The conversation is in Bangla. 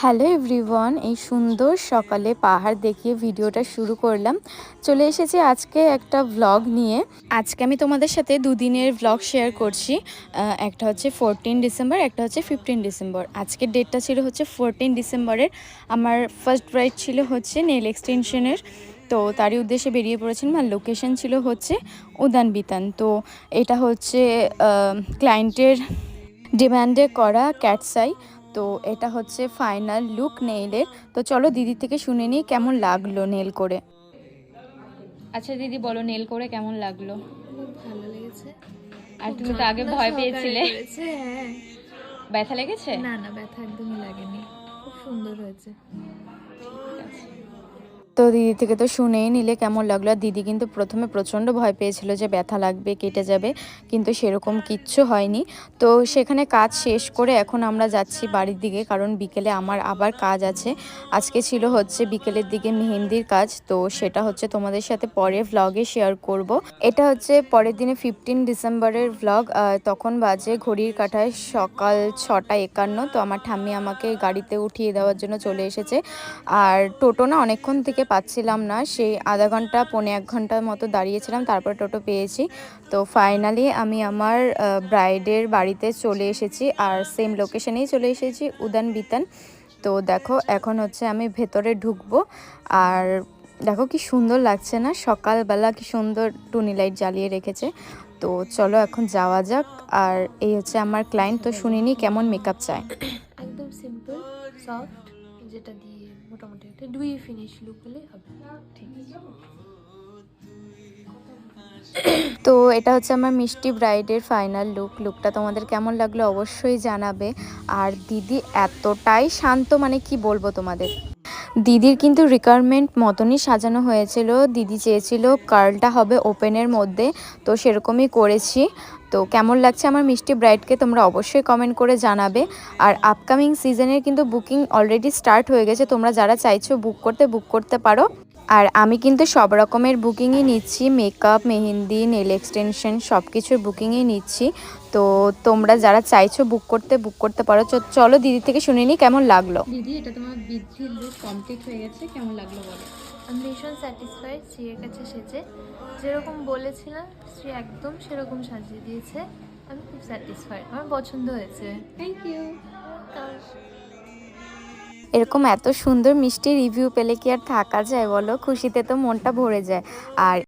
হ্যালো এভরিওয়ান, এই সুন্দর সকালে পাহাড় দেখিয়ে ভিডিওটা শুরু করলাম। চলে এসেছি আজকে একটা ভ্লগ নিয়ে। আজকে আমি তোমাদের সাথে দুদিনের ভ্লগ শেয়ার করছি। একটা হচ্ছে 14 ডিসেম্বর, একটা হচ্ছে 15 ডিসেম্বর। আজকের ডেটটা ছিল হচ্ছে 14 ডিসেম্বরের। আমার ফার্স্ট রাইড ছিল হচ্ছে নেল এক্সটেনশনের, তো তারই উদ্দেশ্যে বেরিয়ে পড়েছিলাম। আর লোকেশন ছিল হচ্ছে উদান বিতান। তো এটা হচ্ছে ক্লায়েন্টের ডিমান্ডে করা ক্যাটসাই। তো এটা হচ্ছে ফাইনাল লুক নেইলের। তো চলো দিদি থেকে শুনে নিই কেমন লাগলো নেল করে। আচ্ছা দিদি বলো, নেল করে কেমন লাগলো? খুব ভালো লেগেছে। আর তুমি তো আগে ভয় পেয়েছিলে। হ্যাঁ। ব্যথা লেগেছে? না না, ব্যথা একদমই লাগেনি, খুব সুন্দর হয়েছে। ঠিক আছে। তো দিদি থেকে তো শুনেই নিলে কেমন লাগলো। আর দিদি কিন্তু প্রথমে প্রচণ্ড ভয় পেয়েছিল যে ব্যথা লাগবে, কেটে যাবে, কিন্তু সেরকম কিচ্ছু হয়নি। তো সেখানে কাজ শেষ করে এখন আমরা যাচ্ছি বাড়ির দিকে, কারণ বিকেলে আমার আবার কাজ আছে। আজকে ছিল হচ্ছে বিকেলের দিকে মেহেন্দির কাজ, তো সেটা হচ্ছে তোমাদের সাথে পরে ভ্লগে শেয়ার করব। এটা হচ্ছে পরের দিনে 15 ডিসেম্বরের ভ্লগ। তখন বাজে ঘড়ির কাঁটায় সকাল 6:51। তো আমার ঠাম্মি আমাকে গাড়িতে উঠিয়ে দেওয়ার জন্য চলে এসেছে। আর টোটো না অনেকক্ষণ থেকে পাচ্ছিলাম না, সেই আধা ঘন্টা পৌনে 1 ঘন্টার মতো দাঁড়িয়েছিলাম, তারপর টোটো পেয়েছি। তো ফাইনালি আমি আমার ব্রাইডের বাড়িতে চলে এসেছি, আর সেম লোকেশনেই চলে এসেছি, উদান বিতান। তো দেখো এখন হচ্ছে আমি ভেতরে ঢুকবো। আর দেখো কি সুন্দর লাগছে না, সকালবেলা কি সুন্দর টুনি লাইট জ্বালিয়ে রেখেছে। তো চলো এখন যাওয়া যাক। আর এই হচ্ছে আমার ক্লায়েন্ট, তো শুনিনি কেমন মেকআপ চায়। একদম সিম্পল সফট, যেটা দিয়ে মোটামুটি একটা ডুই ফিনিশ লুক হলেই হবে। ঠিক আছে। তো এটা হচ্ছে আমার মিষ্টি ব্রাইডের ফাইনাল লুকটা তোমাদের কেমন লাগলো অবশ্যই জানাবে। আর দিদি এতটাই শান্ত, মানে কি বলবো তোমাদের। দিদির কিন্তু রিকোয়ারমেন্ট মতনই সাজানো হয়েছিল। দিদি চেয়েছিল কার্লটা হবে ওপেনের মধ্যে, তো সেরকমই করেছি। তো কেমন লাগছে আমার মিষ্টি ব্রাইডকে তোমরা অবশ্যই কমেন্ট করে জানাবে। আর আপকামিং সিজনের কিন্তু বুকিং অলরেডি স্টার্ট হয়ে গেছে, তোমরা যারা চাইছো বুক করতে পারো। আর আমি কিন্তু সব রকমের বুকিংই নিচ্ছি, মেকআপ, মেহেন্দি, নেল এক্সটেনশন সব কিছুর বুকিংই নিচ্ছি। তো তোমরা যারা চাইছো বুক করতে পারো। চলো দিদি থেকে শুনে নিই কেমন লাগলো। দিদি, এটা তোমার বৃদ্ধির লুক কমপ্লিট হয়ে গেছে, কেমন লাগলো বলো? আমি ভীষণ স্যাটিসফাইড। শ্রীয়ের কাছে সেজে যেরকম বলেছিলাম শ্রী একদম সেরকম সাজিয়ে দিয়েছে। আমি খুব স্যাটিসফাইড, আমার পছন্দ হয়েছে। Thank you. এরকম এত সুন্দর মিষ্টি রিভিউ পেলে কি আর থাকা যায় বলো, খুশিতে তো মনটা ভরে যায়। আর